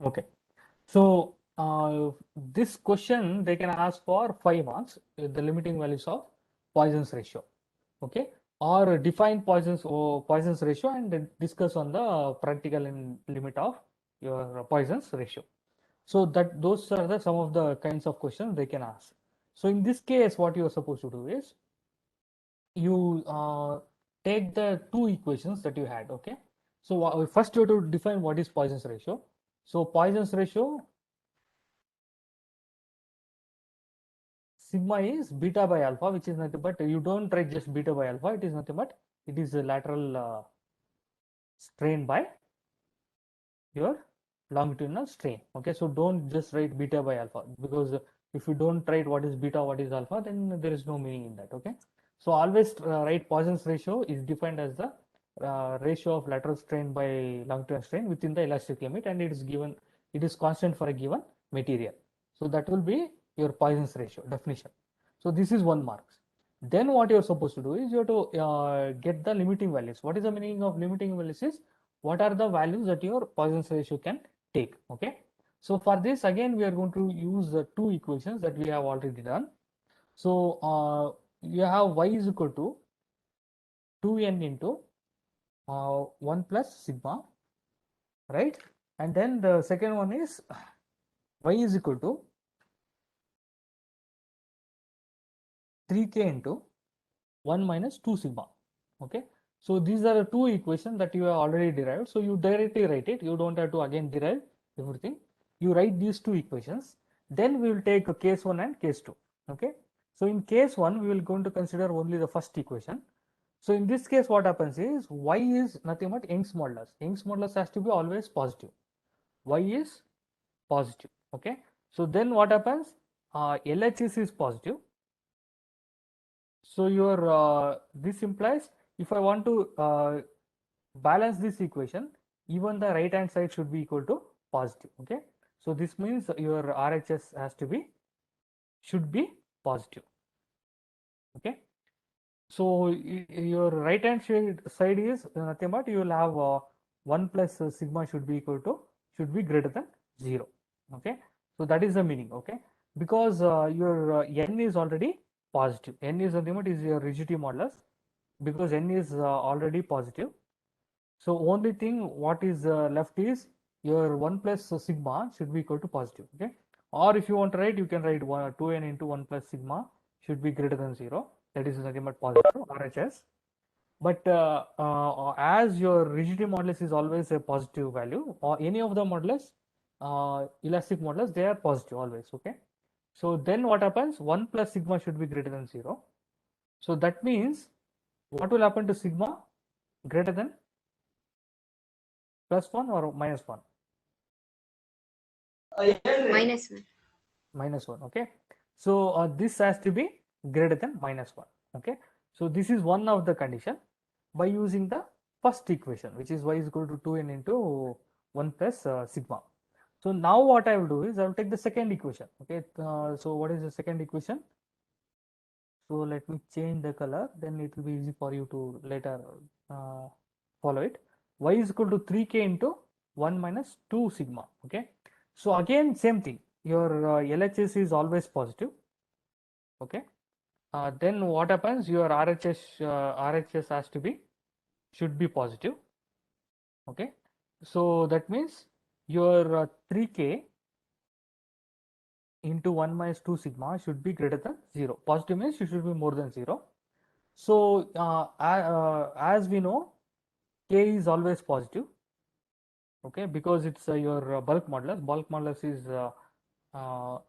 Okay. So this question they can ask for 5 marks, the limiting values of Poisson's ratio. Okay, or define Poisson's ratio and then discuss on the practical limit of your Poisson's ratio. So that those are the some of the kinds of questions they can ask. So in this case, what you are supposed to do is you take the two equations that you had. Okay, so first you have to define what is Poisson's ratio. So Poisson's ratio sigma is beta by alpha, which is nothing but you don't write just beta by alpha. It is nothing but it is a lateral strain by your longitudinal strain. Okay, so don't just write beta by alpha, because if you don't write what is beta, what is alpha, then there is no meaning in that. Okay, so always write Poisson's ratio is defined as the ratio of lateral strain by longitudinal strain within the elastic limit, and it is given, it is constant for a given material. So that will be your Poisson's ratio definition. So this is 1 mark. Then what you're supposed to do is you have to get the limiting values. What is the meaning of limiting values is what are the values that your Poisson's ratio can take. Okay, so for this again we are going to use the two equations that we have already done. So you have y is equal to 2n into 1 plus sigma, right? And then the second one is y is equal to 3k into 1 minus 2 sigma. Okay, so these are the two equations that you have already derived, so you directly write it, you don't have to again derive everything. You write these two equations, then we will take a case 1 and case 2. Okay, so in case 1 we will going to consider only the first equation. So in this case what happens is y is nothing but Young's modulus. Young's modulus has to be always positive. Y is positive. Okay, so then what happens, LHS is positive. So your this implies if I want to balance this equation, even the right hand side should be equal to positive. Okay, so this means your RHS has to be, should be positive. Okay, so your right hand side is nothing but you will have 1 plus sigma should be equal to, should be greater than 0. Okay, so that is the meaning. Okay, because your n is already positive, n is nothing but is your rigidity modulus, because n is already positive. So only thing what is left is your 1 plus sigma should be equal to positive. Okay, or if you want to write, you can write 2n into 1 plus sigma should be greater than 0. That is nothing but positive RHS. But as your rigidity modulus is always a positive value, or any of the modulus, elastic modulus, they are positive always. Okay, so then what happens, 1 plus sigma should be greater than 0. So that means what will happen to sigma, greater than plus 1 or minus 1? -1. Minus 1. Okay, so this has to be greater than minus 1. Okay, so this is one of the condition by using the first equation, which is y is equal to 2n into 1 plus sigma. So now what I will do is I will take the second equation. Okay, so what is the second equation? So let me change the color, then it will be easy for you to later follow it. Y is equal to 3k into 1 minus 2 sigma. Okay, so again same thing, your LHS is always positive. Okay, then what happens, your RHS has to be, should be positive. Okay, so that means your 3k into 1 minus 2 sigma should be greater than 0. Positive means it should be more than 0. So as we know, k is always positive. Okay, because it's your bulk modulus is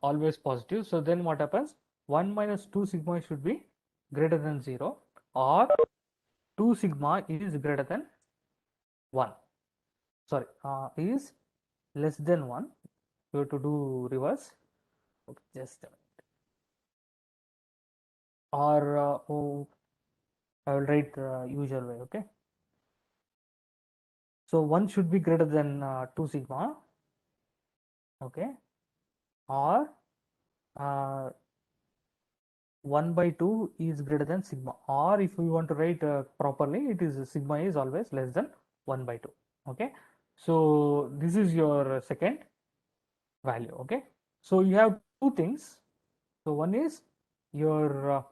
always positive. So then what happens, 1 minus 2 sigma should be greater than 0, or 2 sigma is greater than 1, sorry, is less than 1. You have to do reverse. Okay, just a minute. Or oh, I will write the usual way. Okay, so 1 should be greater than 2 sigma. Okay, or uh, 1 by 2 is greater than sigma, or if we want to write properly, it is sigma is always less than 1 by 2. Okay, so this is your second. value. Okay, so you have two things. So one is your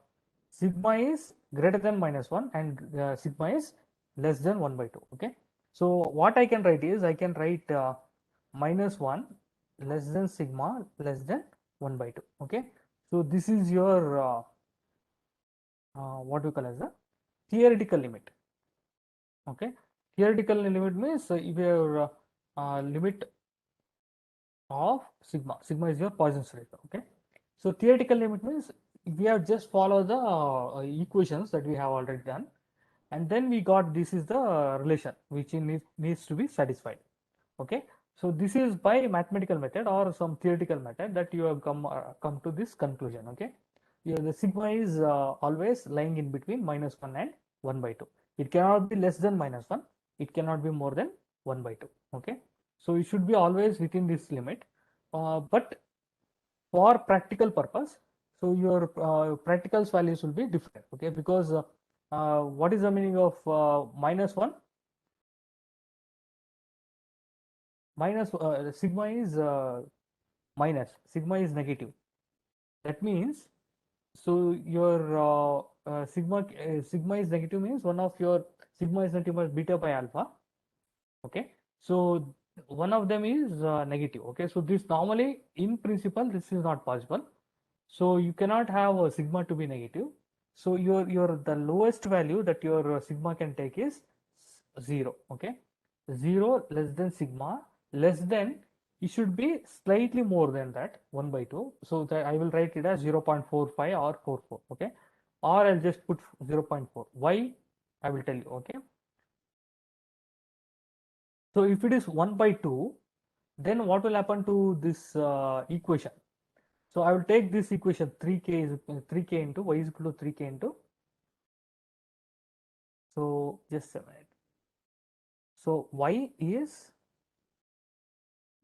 sigma is greater than -1 and sigma is less than 1 by 2. Okay, so what I can write is I can write -1 less than sigma less than 1 by 2. Okay, so this is your what we call as the theoretical limit. Okay, theoretical limit means if your limit of sigma is your Poisson's ratio. Okay, so theoretical limit means we have just follow the equations that we have already done, and then we got this is the relation which needs to be satisfied. Okay, so this is by mathematical method or some theoretical method that you have come to this conclusion. Okay, the sigma is always lying in between -1 and 1 by 2. It cannot be less than -1, it cannot be more than 1 by 2. Okay, so it should be always within this limit. But for practical purpose, so your practicals values will be different. Okay, because what is the meaning of -1? Sigma is minus, sigma is negative. That means, so your sigma is negative means one of your sigma is nothing but beta by alpha. Okay, so one of them is negative. Okay, so this normally in principle this is not possible. So you cannot have a sigma to be negative. So your the lowest value that your sigma can take is 0. Okay, 0 less than sigma less than, it should be slightly more than that 1 by 2. So that I will write it as 0.45 or 44. Okay, or I'll just put 0.4. Why? I will tell you. Okay, so if it is 1 by 2, then what will happen to this equation? So I will take this equation 3k is 3k into y is equal to 3k into, so just a minute. So y is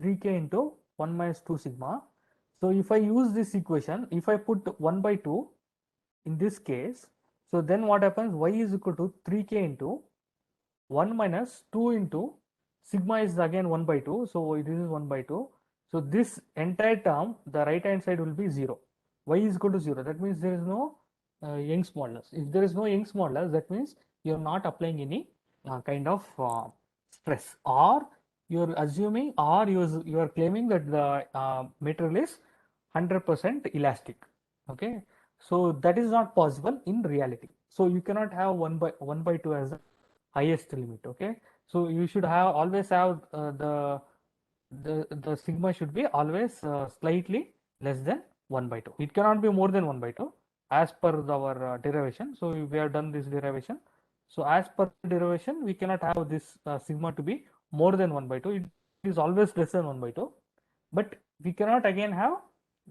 3k into 1 minus 2 sigma. So if I use this equation, if I put 1 by 2 in this case, so then what happens? Y is equal to 3k into 1 minus 2 into sigma is again 1 by 2. So this is 1 by 2. So this entire term, the right hand side will be 0. Y is equal to 0. That means there is no Young's modulus. If there is no Young's modulus, that means you are not applying any kind of stress, or you are assuming, or you are claiming that the material is 100% elastic. Okay, so that is not possible in reality. So you cannot have 1 by 2 as the highest limit. Okay, so you should have always have the sigma should be always slightly less than 1 by 2. It cannot be more than 1 by 2 as per our derivation. So we have done this derivation. So as per derivation, we cannot have this sigma to be more than 1 by 2. It is always less than 1 by 2. But we cannot again have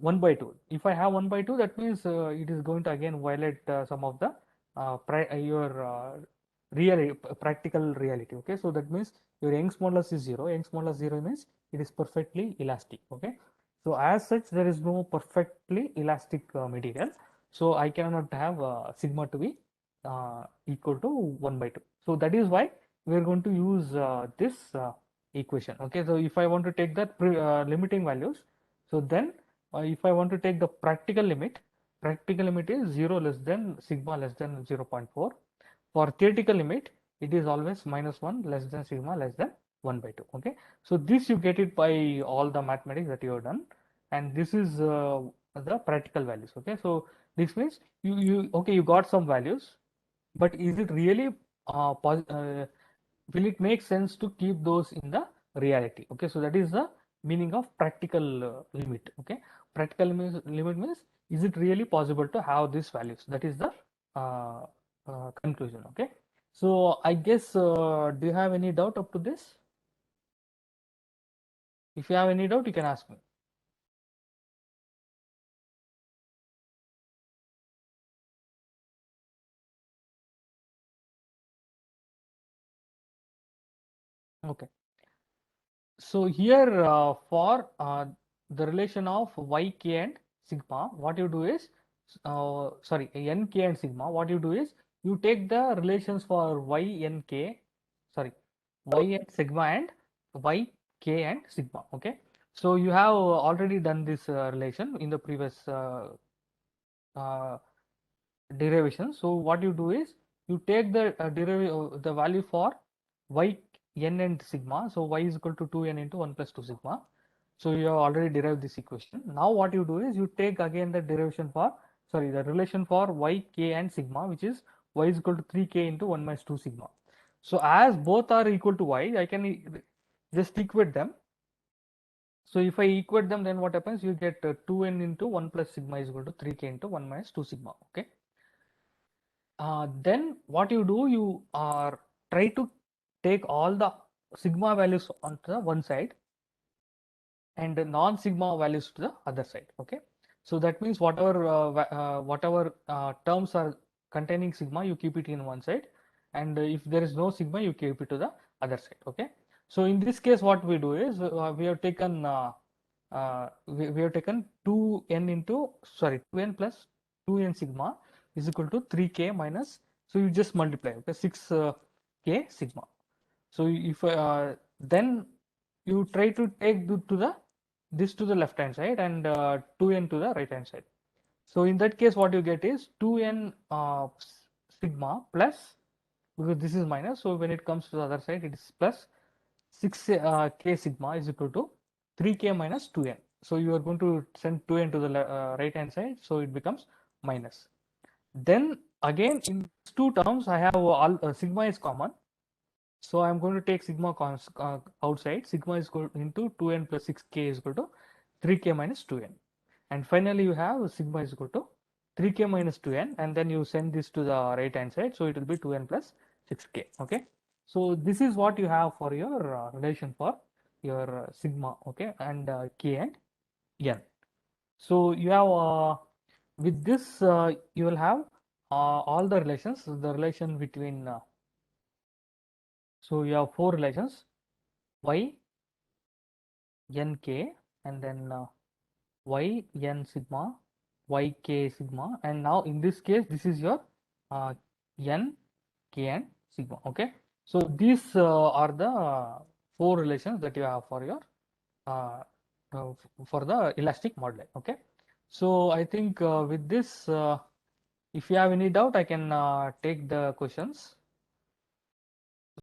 1 by 2. If I have 1 by 2, that means it is going to again violate some of the your practical reality. Okay, so that means your Young's modulus is 0. Young's modulus 0 means it is perfectly elastic. Okay, so as such there is no perfectly elastic material, so I cannot have sigma to be equal to 1 by 2. So that is why we are going to use this equation. Okay, so if I want to take that limiting values, so then if I want to take the practical limit is 0 less than sigma less than 0.4. For theoretical limit, it is always -1 less than sigma less than 1 by 2. Okay, so this you get it by all the mathematics that you have done, and this is the practical values. Okay, so this means you got some values, but is it really will it make sense to keep those in the reality? Okay, so that is the meaning of practical limit. Okay, practical limit means, is it really possible to have these values? That is the uh, conclusion. Okay, so I guess do you have any doubt up to this? If you have any doubt, you can ask me. Okay, so here for the relation of yk and sigma, what you do is, sorry, nk and sigma, what you do is you take the relations for y and sigma and yk and sigma. Okay, So you have already done this relation in the previous uh, derivation. So what you do is you take the the value for y n and sigma. So y is equal to 2n into 1 plus 2 sigma. So you have already derived this equation. Now what you do is you take again the derivation for, sorry, the relation for y, k and sigma, which is y is equal to 3k into 1 minus 2 sigma. So as both are equal to y, I can just equate them. So if I equate them, then what happens? You get 2n into 1 plus sigma is equal to 3k into 1 minus 2 sigma. Okay. Then what you do, you are try to take all the sigma values onto the one side and the non-sigma values to the other side. Okay. So that means whatever terms are containing sigma, you keep it in one side, and if there is no sigma, you keep it to the other side. Okay. So in this case, what we do is we have taken we have taken 2n into, sorry, 2n plus 2n sigma is equal to 3k minus, so you just multiply, okay, 6k sigma. So if then you try to take to the this to the left hand side and 2n to the right hand side. So in that case, what you get is 2n sigma plus, because this is minus, so when it comes to the other side, it is plus 6k sigma is equal to 3k minus 2n. So you are going to send 2n to the right hand side, so it becomes minus. Then again in these two terms, I have all sigma is common. So I'm going to take sigma outside. Sigma is equal into 2n plus 6k is equal to 3k minus 2n. And finally, you have sigma is equal to 3k minus 2n, and then you send this to the right hand side. So it will be 2n plus 6k. Okay. So this is what you have for your relation for your sigma. Okay. And k and n. So you have with this, you will have all the relations, the relation between, so you have four relations, y, n, k, and then y, n sigma, y, k sigma, and now in this case, this is your n, k, and sigma. Okay. So these are the four relations that you have for your uh, for the elastic modeling. Okay. So I think with this, if you have any doubt, I can take the questions.